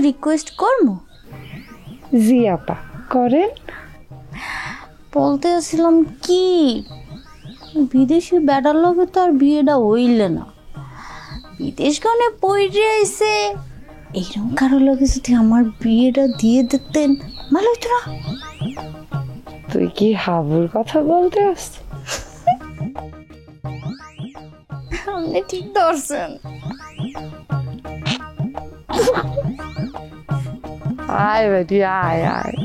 Request করবো? জি আপা করেন। বলতে আসছিলাম কি, বিদেশি বেটার লগে তো আর বিয়েটা হইলে না। বিদেশ গানে পইরে আইছে, এইরকম কারো লগে যদি আমার বিয়েটা দিয়ে দিতেন ভালো হইতো না? তুই কি হাবুর কথা বলতে আসছিস? আপনি ঠিক ধরছেন। আয় বেটি আয় আয়।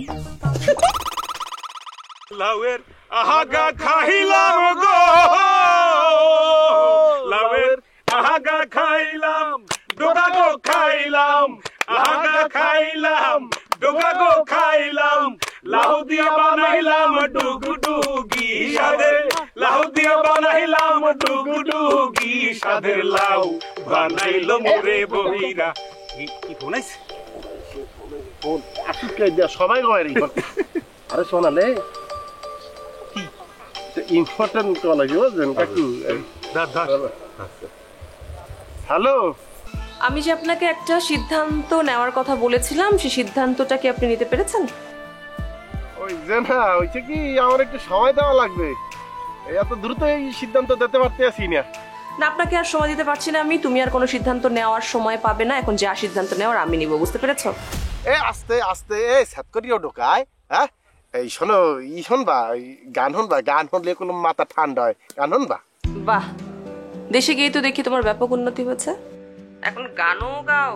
লাউয়ের আহাগা খাইলাম গো, লাউয়ের আহাগা খাইলাম, ডোগা গো খাইলাম, আহাগা খাইলাম, ডোগা গো খাইলাম, লাউ দিয়া বানাইলাম ডুগডুগি সাদের, লাউ দিয়া বানাইলাম ডুগডুগি সাদের, লাউ বানাইলো মোরে বহিরা। কি ফোনাইছে? সবাই আরে শোনালে ইম্পর্টেন্ট কল আছে বুঝলেন কাকু। হ্যালো, আমি যে আপনাকে একটা সিদ্ধান্ত নেওয়ার কথা বলেছিলাম, সেই সিদ্ধান্তটা কি আপনি নিতে পেরেছেন? ওই যে না হয়েছে কি, আমার একটু সময় দেওয়া লাগবে, এত দ্রুত এই সিদ্ধান্ত দিতে পারতে আসি না। না, আপনাকে আর সময় দিতে পারছি না আমি। তুমি আর কোনো সিদ্ধান্ত নেওয়ার সময় পাবে না। এখন যা সিদ্ধান্ত নেওয়ার আমি নিব, বুঝতে পেরেছো? আস্তে আস্তে সাত করিও ঢোকায়। হ্যাঁ এই শোনো, শোনবা গান শুনবা, গান শুনলে কোনো মাথা ঠান্ডা হয়, গান শুনবা। বাহ, দেশে গিয়ে তো দেখি তোমার ব্যাপক উন্নতি হচ্ছে, এখন গানও গাও।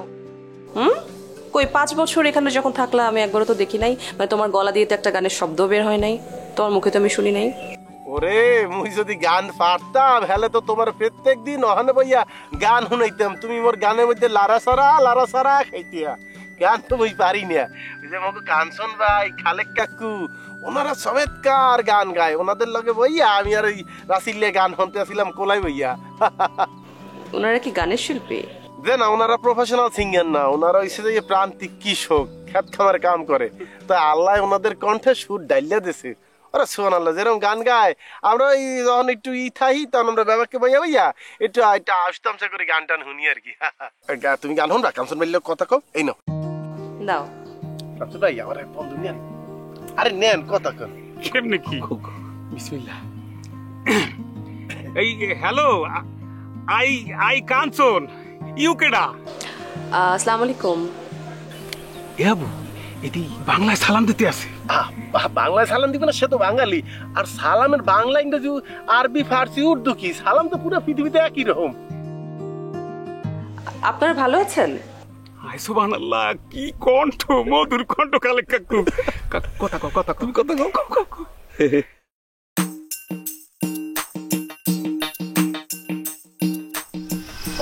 কই 5 বছর এখানে যখন থাকলা আমি একবারও তো দেখি নাই, মানে তোমার গলা দিয়ে তো একটা গানের শব্দ বের হয় নাই, তোমার মুখে তো আমি শুনি নাই। ওরে মুই যদি গান পারতাম হেলে তো তোমার প্রত্যেক দিন ওখানে বইয়া গান শুনাইতাম, তুমি মোর গানের মধ্যে লারা সারা খাইতিয়া। গান তো বই পারি না। ওই যে মগো কাঞ্চন ভাই, খালেক কাকু, ওনারা চমৎকার গান গায়, ওনাদের লগে বইয়া আমি আর ওই রাসিল্লে গান শুনতে আসছিলাম কোলাই বইয়া। ওনারা কি গানের শিল্পী? যে না, ওনারা প্রফেশনাল সিঙ্গার না, ওনারা হইছে যে প্রান্তিক কৃষক, খেত খামারে কাম করে। তো আল্লাহ ওনাদের কণ্ঠে সুর ডাইলিয়া দিছে। ওরা শোন আল্লাহ যেরকম গান গায়, আমরা ওই যখন একটু থাকি তখন আমরা ব্যাপারকে বইয়া একটু আসতামসা করে গান টান শুনি আর কি। তুমি গান শুনবা, কাঞ্চন বললে কথা কও, এই নাও দাও। কাঞ্চন ভাই আমার বন্ধু নেন, আরে নেন কথা কন। কেমনে কি? বিসমিল্লাহ। এই হ্যালো, আই কাঞ্চন, ইউ কেডা? আসসালামু আলাইকুম। ইয়াবু এটি বাংলায় সালাম দিতে আছে। বাংলায় সালাম দিবে না, সে তো বাঙালি। আর সালামের বাংলা, ইংরেজি, আরবি, ফার্সি, উর্দু কি, সালাম তো পুরো পৃথিবীতে একই রকম। আপনারা ভালো আছেন? হায় সুবহানাল্লাহ, কি কণ্ঠ, মধুর কণ্ঠ কালেক কাকু। কথা কও, কথা কও, তুমি কথা কও।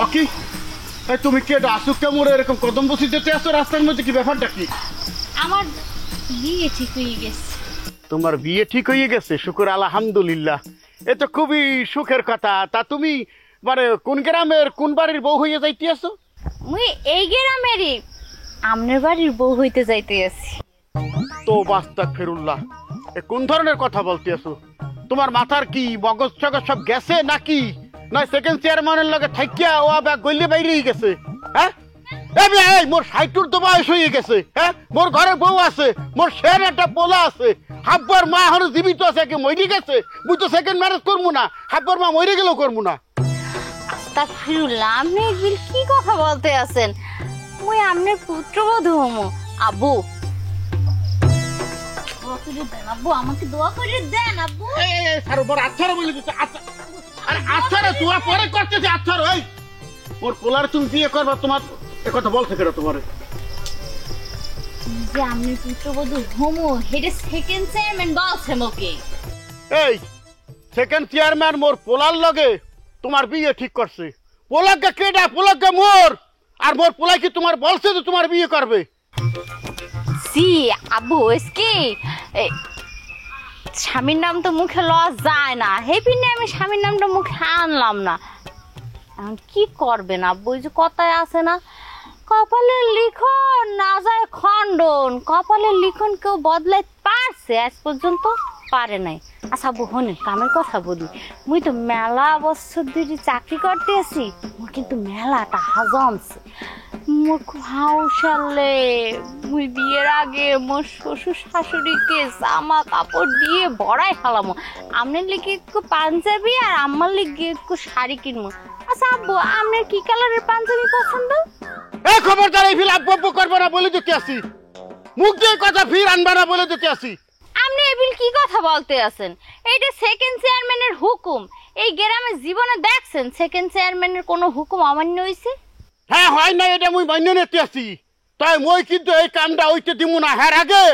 ওকে, তুমি কে আসুক কেমন এরকম কদম বসে যেতে আসো রাস্তার মধ্যে, কি ব্যাপারটা কি? আমার বিয়ে ঠিক হয়ে গেছে। তোমার বিয়ে ঠিক হয়ে গেছে? শুকর আলহামদুলিল্লাহ, এ তো খুবই সুখের কথা। তা তুমি মানে কোন গ্রামের কোন বাড়ির বউ হইয়া যাইতে আসো? মুই এই গ্রামেরই আমনের বাড়ির বউ হইতে যাইতে আছি। তো বাস্তাক ফেরুল্লাহ, এ কোন ধরনের কথা বলতে আসো? তোমার মাথার কি মগজ চগজ সব গেছে নাকি? না সেকেন্ড চেয়ারম্যানের লগে থাইকিয়া ও ব্যাগ গইলে বাইরেই গেছে? হ্যাঁ মোর 60 তো বয়স হয়ে গেছে। হ্যাঁ, মোর ঘরে বউ আছে, মোর শের একটা পোলা আছে, হাব্বার মা এখন জীবিত আছে, কি মরে গেছে? মুই তো সেকেন্ড ম্যারেজ করবো না, হাব্বার মা মরে গেলেও করবো না। আস্তাগফিরুল্লাহ, আপনি এগুলো কি কথা বলতে আছেন? মুই আমনের পুত্রবধূ হমু। আব্বু দোয়া করে দেন, আব্বু আমাকে দোয়া করে দেন। আব্বু স্যার বড় আচ্ছারা বলে দিচ্ছে। আরে আচ্ছারা তুই পরে করতেছে আচ্ছার। ওই ওর পোলার তুমি বিয়ে করবা, তোমার এ কথা বলছে কেন? তোমার যে আমনের পুত্রবধূ হমু হেডে সেকেন্ড চেয়ারম্যান বলছে মোকে। এই সেকেন্ড চেয়ারম্যান মোর পোলার লগে তোমার বিয়ে ঠিক করছে? পোলাকে কেডা? পোলাকে মোর। আর মোর পোলাই কি তোমার বলছে যে তোমার বিয়ে করবে? জি আব্বু, কি স্বামীর নাম তো মুখে লওয়া যায় না, হেপিনে আমি স্বামীর নামটা মুখে আনলাম না। এখন কি করবেন আব্বু? ওই যে কথায় আছে না, কপালের লিখন না যায় খণ্ডন। কপালের লিখন কেউ বদলাইতে পারছে? আজ পর্যন্ত পারে নাই। আচ্ছা আব্বু হনেন, কামের কথা বলি। মুই তো মেলা বছর ধরে চাকরি করতে আছি, মোর কিন্তু মেলাটা হাজমছে। মোর খুব হাউসালে মুই বিয়ের আগে মোর শ্বশুর শাশুড়িকে জামা কাপড় দিয়ে ভরাই ফেলামো। আপনার লিগে একটু পাঞ্জাবি আর আমার লিগে একটু শাড়ি কিনবো। আচ্ছা আব্বু, আপনার কি কালারের পাঞ্জাবি পছন্দ? এই খবরদার, এই ফিল আব্বু করবো না বলে দিতে আসি, মুখ দিয়ে কথা ফির আনবা না বলে দিতে আসি। আপনি এবিল কি কথা বলতে আছেন? এইটা সেকেন্ড চেয়ারম্যানের হুকুম। এই গ্রামে জীবনে দেখছেন সেকেন্ড চেয়ারম্যানের কোনো হুকুম অমান্য হয়েছে? হ্যাঁ হয় না, এটা মুই মান্য নিতে আসি, তাই মই কিন্তু এই কামটা হইতে দিব না। হ্যাঁ আগে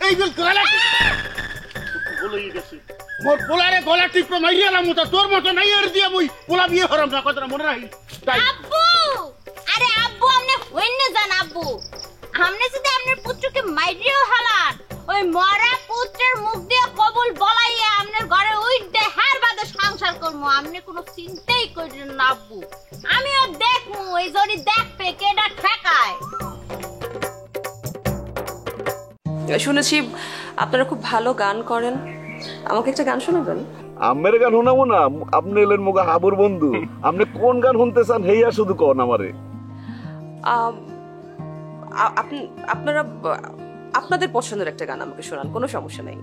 এই গলা বলেই গেছি, মোর পোলারে গলা টিপে মাইরিয়ালাম, তা তোর মতো নাই এর দিয়ে মুই পোলা বিয়ে হরাম না, কথাটা মনে রাখি। তাই আব্বু, আরে আব্বু আপনি হইনে যান আব্বু। আপনি যদি আপনার পুত্রকে মাইরিও হালান, ওই মরা পুত্রের মুখ দিয়ে কবুল বলাইয়ে আপনার ঘরে উইঠে হার বাদে সংসার করবো। আপনি কোনো চিন্তাই করেন না আব্বু। আমিও দেখবো এই জড়ি দেখবে কেডা ঠেকায়। শুনেছি আপনারা খুব ভালো গান করেন, আমাকে একটা গান শোনাবেন? আমের গান শোনাবো না, আপনি এলেন মোগা হাবুর বন্ধু, আপনি কোন গান শুনতে চান হেইয়া শুধু কোন আমারে। আপনারা আপনাদের পছন্দের একটা গান আমাকে শোনান, কোনো সমস্যা নাই।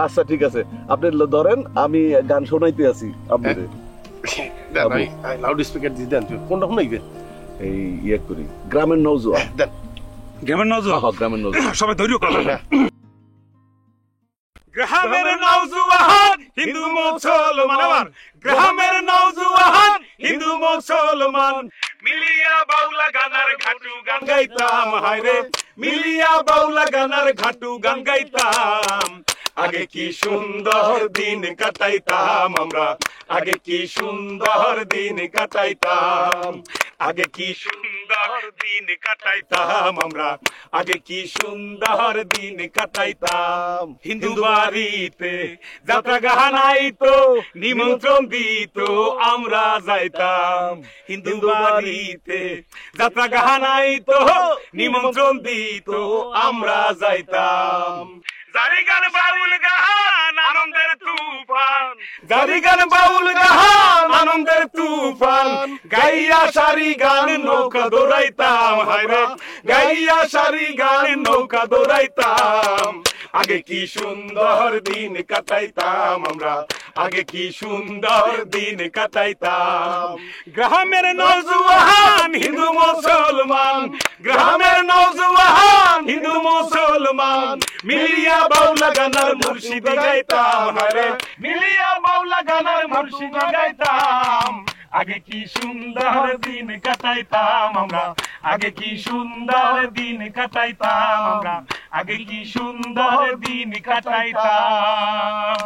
আচ্ছা ঠিক আছে, আপনি ধরেন আমি গান শোনাইতে আছি আপনাদের। লাউড স্পিকার দিয়ে দেন, কোনটা শুনাইবেন? এই ইয়ে করি, গ্রামের নৌজোয়া দেন। গ্রামের নৌজোয়া, গ্রামের নৌজোয়া সবাই ধৈর্য করো। গ্রামের নৌজোয়ান হিন্দু মুসলমান, আমার গ্রামের নৌজোয়ান হিন্দু মুসলমান, মিলিয়া বাউলা গানার ঘাটু গান গাইতাম, হায়রে মিলিয়া বাউলা গানার ঘাটু গান গাইতাম। আগে কি সুন্দর দিন কাটাইতাম আমরা, আগে কি সুন্দর দিন কাটাইতাম, আগে কি সুন্দর দিন কাটাইতাম আমরা, আগে কি সুন্দর দিন কাটাইতাম। হিন্দু বাড়িতে যাত্রা গাহানাই তো নিমন্ত্রণ দিত আমরা যাইতাম, হিন্দু বাড়িতে যাত্রা গাহানাই তো নিমন্ত্রণ দিত আমরা যাইতাম। জারি গান বাউল গান আনন্দের তুফান, জারি গান বাউল গান আনন্দের তুফান, গাইয়া সারি গান নৌকা দৌড়াইতাম, হায়রে গাইয়া সারি গান নৌকা দৌড়াইতাম। আগে কি সুন্দর দিন কাটাইতাম আমরা, আগে কি সুন্দর দিন কাটাইতাম। গ্রামের নওজোয়ান হিন্দু মুসলমান, গ্রামের নওজোয়ান হিন্দু মুসলমান, মিলিয়া বাউলা গানার মুর্শিদি গাইতাম, হায়রে মিলিয়া বাউলা গানার মুর্শিদি গাইতাম। আগে কি সুন্দর দিন কাটাইতাম আমরা, আগে কি সুন্দর দিন কাটাইতাম আমরা, আগে কি সুন্দর দিন কাটাইতাম।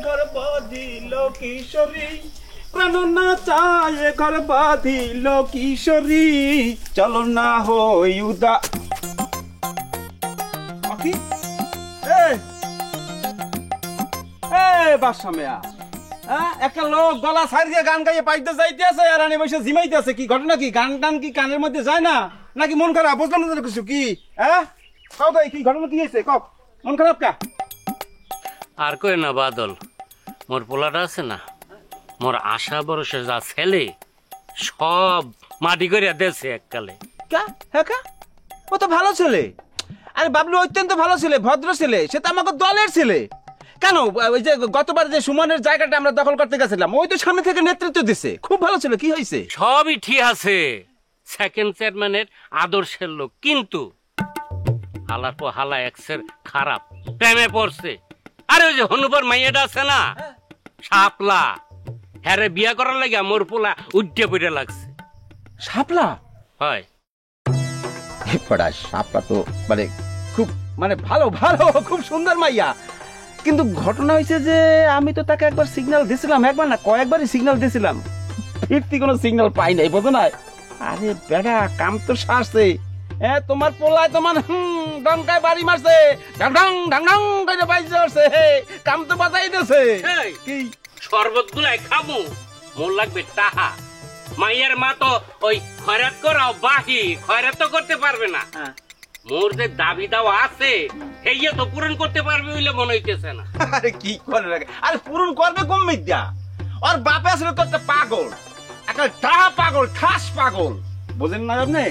গর্ব দিল কিশোরী, প্রাণ না চায় ঘর বাঁধিল কিশোরী, চলো না হই উদা। বাসা মেয়া, একটা লোক গলা ছাড়িয়ে গান গাইয়ে পাইতে যাইতে আছে আর আনি বসে জিমাইতে আছে। কি ঘটনা? কি গান টান কি কানের মধ্যে যায় না নাকি মন খারাপ? বুঝলাম না কিছু। কি কাউ তাই কি ঘটনা কি হয়েছে? কক মন খারাপ কা? আর কই না বাদল, মোর পোলাটা আছে না, মোর আশা ভরসা যা ছেলে সব মাটি করিয়া দেছে এককালে। কা হ্যাঁ কা, ও তো ভালো ছেলে। আরে বাবলু অত্যন্ত ভালো ছেলে, ভদ্র ছেলে, সে তো আমাকে দলের ছেলে। কেন ওই যে গতবার যে সুমনের জায়গাটা আমরা দখল করতে গেছিলাম, ওই তো সামনে থেকে নেতৃত্ব দিছে, খুব ভালো ছিল। কি হয়েছে? সবই ঠিক আছে, সেকেন্ড চেয়ারম্যানের আদর্শের লোক, কিন্তু হালার পর হালা এক্সের খারাপ প্রেমে পড়ছে। আরে ওই যে হনুবার মাইয়াটা আছে না, শাপলা, হ্যারে বিয়া করার লাগে মোর পোলা উঠে পড়ে লাগছে। শাপলা? হয় পড়া শাপলা তো মানে খুব মানে ভালো ভালো খুব সুন্দর মাইয়া, কিন্তু ঘটনা হয়েছে যে আমি তো তাকে একবার সিগন্যাল দিয়েছিলাম, একবার না কয়েকবারই সিগন্যাল দিয়েছিলাম, ফিরতি কোনো সিগন্যাল পাই নাই, বোঝো না? আরে বেড়া কাম তো সারছে, তোমার পোলায় তোমার ডঙ্কায় বাড়ি মারছে, ঢং ঢং ঢং ঢং করে বাইজে উঠছে, কাম তো বাজাই দিয়েছে। কি শরবত গুলাই খাবো, মোর লাগবে টাহা। মাইয়ের মা তো ওই খয়রাত করাও বাহি, খয়রাত তো করতে পারবে না। মোর যে দাবি দাও আছে সেইয়া তো পূরণ করতে পারবে বলে মনে হইতেছে না। আরে কি করে রাখে, আরে পূরণ করবে কম মিথ্যা। আর বাপে আসলে তো একটা পাগল, একটা টাহা পাগল, ঠাস পাগল, বোঝেন না আপনি?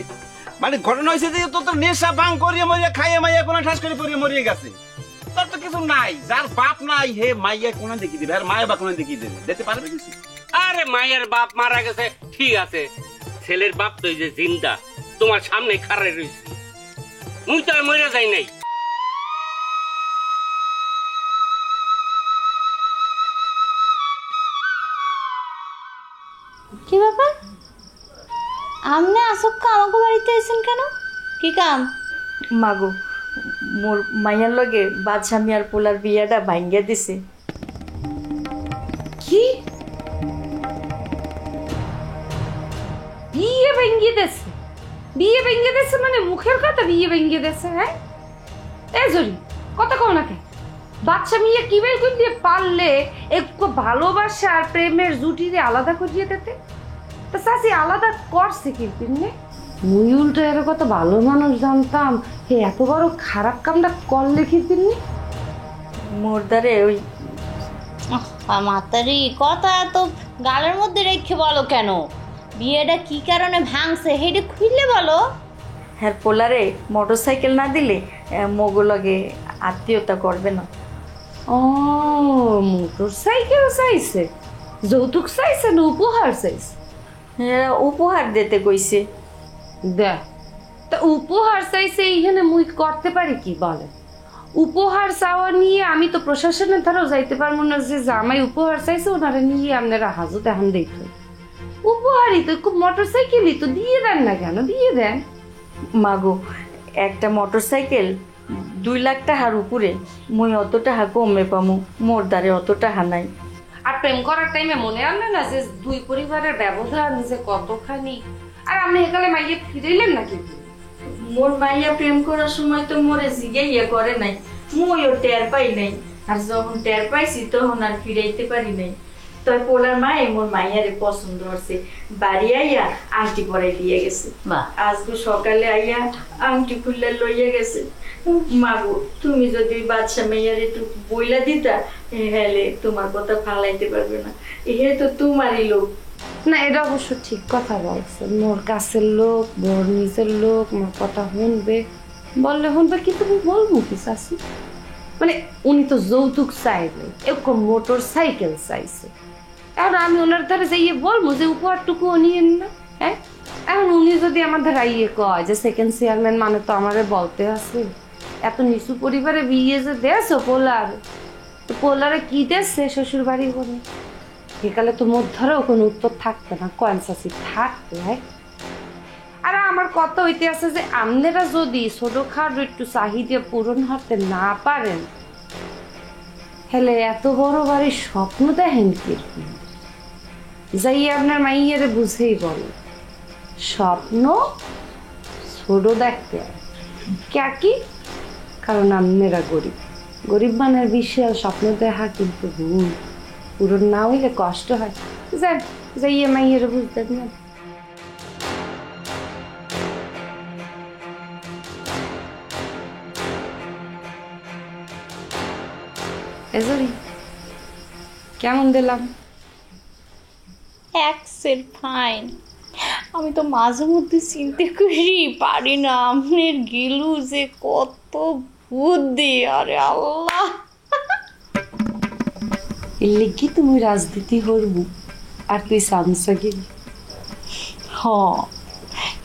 মানে ঘটনা হয়েছে যে তো নেশা বাং করিয়ে মরিয়া খাইয়ে মাইয়া কোনা ঠাস করে পড়িয়ে মরিয়ে গেছে। তার তো কিছু নাই, যার বাপ নাই হে মাইয়া কোনা দেখিয়ে দেবে, আর মায়ের বা কোনা দেখিয়ে দেবে, দিতে পারবে কিছু? আরে মায়ের বাপ মারা গেছে ঠিক আছে, ছেলের বাপ তো এই যে জিন্দা তোমার সামনে খাড়াই রয়েছে, মুই তো আর মরে যাই নাই। কি ব্যাপার, আমনে আসক্কা আমাকে বাড়িতে আইছেন কেন? কি কাম? মাগো, মোর মাইয়ার লগে বাদশা মিয়ার পোলার বিয়াটা ভাঙ্গিয়া দিছে। কি বিয়ে ভেঙে দেছে? বিয়ে ভেঙে দেছে মানে মুখের কথা বিয়ে ভেঙে দেছে? হ্যাঁ এই জরি কথা কও না কে? বাচ্চা মেয়ে কি বের করে দিয়ে পারলে একটু ভালোবাসা আর প্রেমের জুটিরে আলাদা করিয়ে দিতে? তা চাচি আলাদা করছে কি পিনে? মুই উল্টো এর কত ভালো মানুষ জানতাম, হে এত বড় খারাপ কামটা করলে কি পিনে? মোর দ্বারে ওই মাতারি কথা এত গালের মধ্যে রেখে বলো কেন? বিয়েটা কি কারণে ভাঙছে হেডে খুললে বলো। হ্যাঁ পোলারে মোটরসাইকেল না দিলে মগো লগে আত্মীয়তা করবে না। ও মোটরসাইকেল চাইছে? যৌতুক চাইছে না উপহার চাইছে? উপহার দিতে কইছে। দেখ তা উপহার চাইছে এইখানে মুই করতে পারি কি বলে? উপহার চাওয়া নিয়ে আমি তো প্রশাসনের ধারেও যাইতে পারবো না যে জামাই উপহার চাইছে ওনারা নিয়ে আপনারা হাজত এখন দেখবেন। উপহারই তো, খুব মোটরসাইকেলই তো, দিয়ে দেন না কেন? দিয়ে দেন। মাগো একটা মোটরসাইকেল 2 লাখ টাকার উপরে, মুই অত টাকা কমে পামু, মোর দ্বারে অত টাকা নাই। আর প্রেম করার টাইমে মনে আনলে না যে দুই পরিবারের ব্যবধান যে কতখানি? আর আপনি একালে মাইয়ে ফিরাইলেন নাকি? মোর মাইয়া প্রেম করার সময় তো মোরে জিগাইয়া করে নাই, মুইও টের পাই নাই। আর যখন টের পাইছি তখন আর ফিরাইতে পারি নাই। তাই পোলার মায়ে মোর মাইয়ারে পছন্দ হচ্ছে, বাড়ি আইয়া আংটি পরাই দিয়ে গেছে। আজকে সকালে আইয়া আংটি খুললে লইয়া গেছে। মাগো তুমি যদি বাদশা মাইয়ার একটু বইলা দিতা, হেলে তোমার কথা ফালাইতে পারবে না, হে তো তোমারই লোক। না এটা অবশ্য ঠিক কথা বলছেন, মোর কাছের লোক, মোর নিজের লোক, মোর কথা শুনবে, বললে শুনবে, কিন্তু আমি বলবো কি চাষি? মানে উনি তো যৌতুক চাইলে, এরকম মোটর সাইকেল চাইছে, এখন আমি ওনার ধারে যাইয়ে বলবো যে উপহারটুকু নিয়েন না? হ্যাঁ এখন উনি যদি আমার ধারে ইয়ে কয় যে সেকেন্ড চেয়ারম্যান মানে তো আমারে বলতে আছে, এত নিচু পরিবারে বিয়ে যে দেছো পোলার, তো পোলারে কি দেশে শ্বশুর বাড়ি করে? সেকালে তো মোর ধরেও কোনো উত্তর থাকবে না, কয়েন চাষি থাকবে। হ্যাঁ আর আমার কথা হইতে আছে যে আপনারা যদি ছোটখাটো একটু চাহিদা পূরণ হতে না পারেন, হেলে এত বড় বাড়ির স্বপ্ন দেখেন কি? যাই আপনার মাইয়ারে বুঝেই বলো, স্বপ্ন ছোট দেখতে হয় কি? কারণ আপনারা গরিব, গরিব মানের বিশাল স্বপ্ন দেখা কিন্তু ভুল, পূরণ না হইলে কষ্ট হয়। যাই যাইয়ে মাইয়ারে বুঝতে না। এজরি কেমন দিলাম? এক্সেল ফাইন। আমি তো মাঝে মধ্যে চিন্তা করি পারি না আপনার গিলু যে কত বুদ্ধি, আরে আল্লাহ। লিখি তুমি রাজনীতি করবো আর তুই সামসা গেলি? হ্যাঁ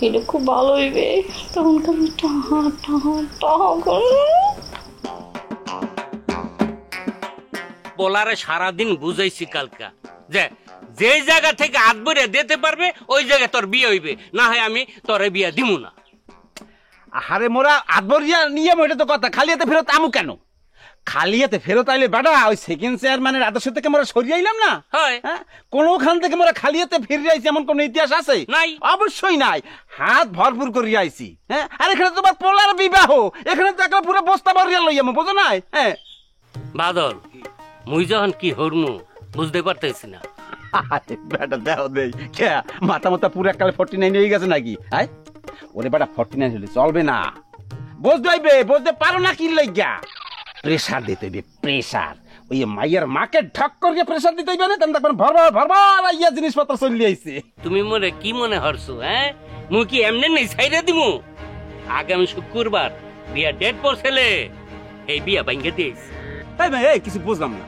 এটা খুব ভালো হইবে, তখন খালি টাহা টাহা টাহা করে বলারে সারাদিন বুঝাইছি কালকা যে যে জায়গা থেকে হাত ভরে দিতে পারবে ওই জায়গায় তোর বিয়ে হইবে, না হয় আমি তোরে বিয়ে দিমু না। আরে মোরা আদবরিয়া নিয়ে ওইটা তো কথা, খালি হাতে ফেরত আমু কেন? খালি হাতে ফেরত আইলে বেটা ওই সেকেন্ড চেয়ারম্যানের আদর্শ থেকে মোরা সরিয়ে আইলাম না? হয় কোনখান থেকে মোরা খালি হাতে ফিরে আইছি এমন কোন ইতিহাস আছে? নাই, অবশ্যই নাই। হাত ভরপুর করিয়া আইছি। হ্যাঁ আর এখানে তোমার পোলার বিবাহ, এখানে তো একটা পুরো বস্তা ভরিয়া লইয়াম, বুঝো নাই? হ্যাঁ বাদল মুই যখন কি হরমু বুঝতে পারতেছি না। আরে বেটা দেও দেই কে মাথা মাথা পুরো কালে 49 হয়ে গেছে নাকি? হ্যাঁ ওরে বেটা 49 হলে চলবে না, বুঝতে পারো না কি লইগা প্রেসার দিতে হইবে প্রেসার ওই মাইয়ার মাকে ঢক করিয়ে প্রেসার দিতে হইবে না তেমন দেখবেন ভরভর আইয়া জিনিসপত্র চলে আইছে তুমি মনে কি মনে হরছো হ্যাঁ মুই কি এমনি নেই ছাইরে দিমু আগামী শুক্রবার বিয়া ডেট পড়ছেলে এই বিয়া ভাঙ্গে দিয়েছি তাই ভাই এই কিছু বুঝলাম না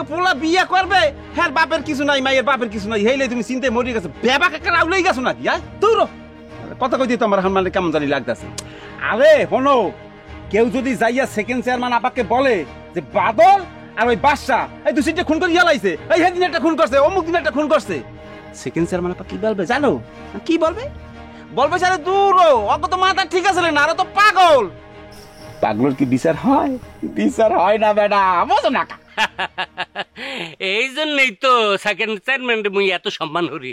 পোলা বিয়া করবে হ্যাঁ বাপের কিছু নাই মাইয়ের বাপের কিছু নাই হেলে তুমি চিন্তায় মরে গেছো বেবা কাকা আউলেই গেছো নাকি হ্যাঁ তোর কথা কই দিতে আমার মানে কেমন জানি লাগতেছে আরে হনো কেউ যদি যাইয়া সেকেন্ড চেয়ারম্যান আপাকে বলে যে বাদল আর ওই বাদশা এই দু সিটে খুন করে ইয়ালাইছে এই হেদিন একটা খুন করছে অমুক দিন একটা খুন করছে সেকেন্ড চেয়ারম্যান আপা কি বলবে জানো কি বলবে বলবে আরে দূর অত তো মাথা ঠিক আছে না আরে তো পাগল পাগলের কি বিচার হয় না বেটা বুঝো না এই জন্যই তো সেকেন্ড চেয়ারম্যান মুই এত সম্মান করি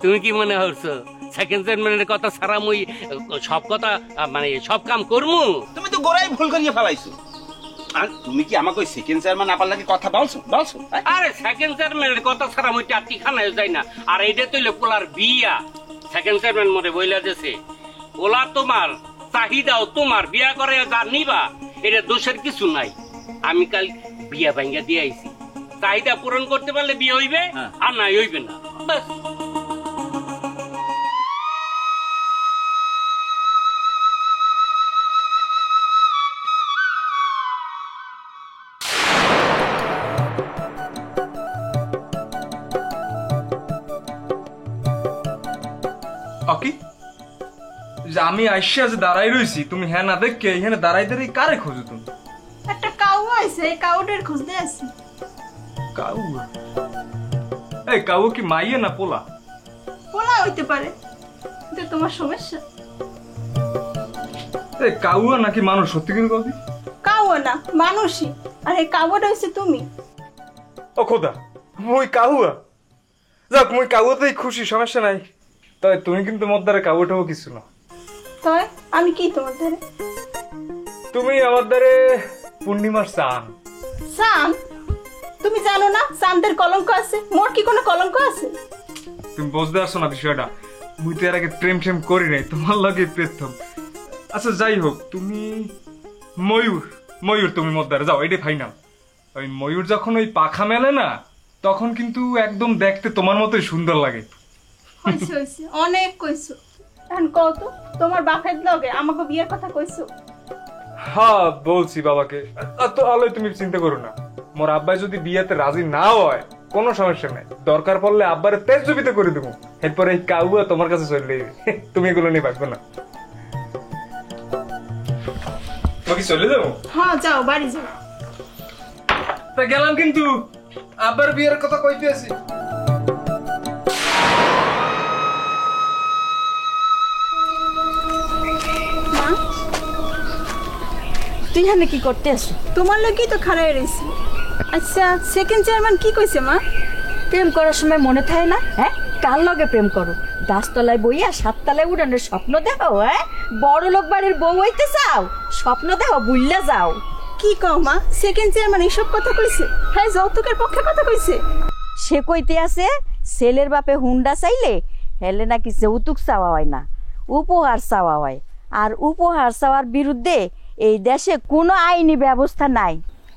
তুমি কি মনে হচ্ছে সেকেন্ড চেয়ারম্যানের কথা ছাড়া মুই সব কথা মানে সব কাম করমু তুমি তো গোড়াই ভুল করিয়ে ফেলাইছো আর তুমি কি আমাকে ওই সেকেন্ড চেয়ারম্যান আপার লাগে কথা বলছো আরে সেকেন্ড চেয়ারম্যানের কথা ছাড়া মুই টাটি খানায় যাই না আর এইটা তৈলে পোলার বিয়া সেকেন্ড চেয়ারম্যান মরে বইলা দিয়েছে পোলা তোমার চাহিদাও তোমার বিয়া করে যা নিবা এটা দোষের কিছু নাই আমি কাল বিয়া ভাঙ্গা দিয়ে আইছি চাহিদা পূরণ করতে পারলে বিয়ে হইবে আর নাই হইবে না বাস অকি যে আমি আইসা যে দাঁড়াই রইছি তুমি হ্যাঁ না দেখকে এখানে দাঁড়াই দাঁড়াই কারে খোঁজো তুমি একটা কাউ আইছে এই কাউডের খুঁজতে আসি কাউ এই কাউ কি মাইয়ে না পোলা পোলা হইতে পারে কিন্তু তোমার সমস্যা এই কাউ নাকি মানুষ সত্যি কিন্তু কবি কাউ না মানুষই আর এই কাউটা হইছে তুমি ও খোদা মুই কাহুয়া যাক মুই কাউতেই খুশি সমস্যা নাই তাই তুমি কিন্তু মোর দ্বারা কাউটাও কিছু না তবে আমি কি তোমার ধারে তুমি আমার দ্বারে পূর্ণিমার চান চান তুমি জানো না চাঁদের কলঙ্ক আছে মোর কি কোনো কলঙ্ক আছে তুমি বুঝতে পারছো না বিষয়টা মুই তো এর আগে প্রেম করি নাই তোমার লাগে প্রথম আচ্ছা যাই হোক তুমি ময়ূর তুমি মোর দ্বারা যাও এটাই ফাইনাল ওই ময়ূর যখন ওই পাখা মেলে না তখন কিন্তু একদম দেখতে তোমার মতোই সুন্দর লাগে হইছে হইছে অনেক কইছো এখন কত তোমার বাপের লগে আমাকে বিয়ের কথা কইছো হ্যাঁ বলছি বাবাকে তো আলোয় তুমি চিন্তা করো না মোর আব্বাই যদি বিয়েতে রাজি না হয় কোনো সমস্যা নাই দরকার পড়লে আব্বারে তেজ জবিতে করে দেবো এরপরে এই কাউয়া তোমার কাছে চলে যাবে তুমি এগুলো নিয়ে ভাববে না তোমাকে চলে যাবো হ্যাঁ যাও বাড়ি যাও তা গেলাম কিন্তু আব্বার বিয়ের কথা কইতে আছি তুই এখানে কি করতে আসো? তোমার লগেই তো খাড়াই রইছি আচ্ছা সেকেন্ড চেয়ারম্যান কি কইছে মা প্রেম করার সময় মনে থাকে না হ্যাঁ কার লগে প্রেম করো গাছতলায় বইয়া সাততলায় উড়ানোর স্বপ্ন দেখো হ্যাঁ বড় লোক বাড়ির বউ হইতে চাও স্বপ্ন দেখো বুইল্লা যাও কি কও মা সেকেন্ড চেয়ারম্যান এইসব কথা কইছে হ্যাঁ যৌতুকের পক্ষে কথা কইছে সে কইতে আছে ছেলের বাপে হুন্ডা চাইলে হেলে নাকি যৌতুক চাওয়া হয় না উপহার চাওয়া হয় আর উপহার চাওয়ার বিরুদ্ধে এই দেশে কোনো আইনি ব্যবস্থা নাই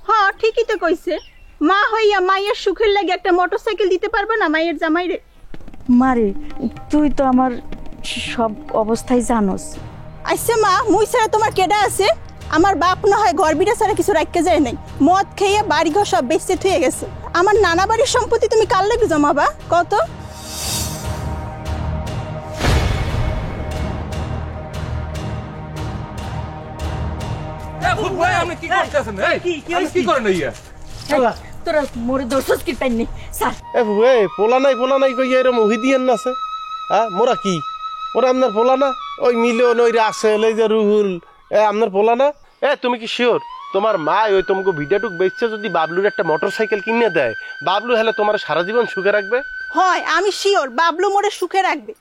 হ্যাঁ ঠিকই তো কইছে মা হইয়া মায়ের সুখের লাগে একটা মোটরসাইকেল দিতে পারবে না মায়ের জামাইরে মারে তুই তো আমার সব অবস্থায় জানোস আচ্ছা মা মুই ছাড়া তোমার কেডা আছে আমার বাপ না হয় ঘর বিটা ছাড়া কিছু রাখতে যায় নাই মদ খেয়ে বাড়ি ঘর সব বেচতে থুয়ে গেছে আমার নানা বাড়ির সম্পত্তি তুমি কার লাগে জমাবা কত তোরা মোরে দোষস কি পাইনি স্যার পোলা নাই কই এরম ওহিদিয়ান না আছে হ্যাঁ মোরা কি ওরা আপনার পোলা না ওই মিলন ওই রাসেল এই যে রুহুল আপনার পোলা না তুমি কি শিওর তোমার মা ওই তোমাকে ভিডিওটুক বেচছে যদি বাবলুর একটা মোটরসাইকেল কিনে দেয় বাবলু হলে তোমার সারা জীবন সুখে রাখবে হয় আমি শিওর বাবলু মোরে সুখে রাখবে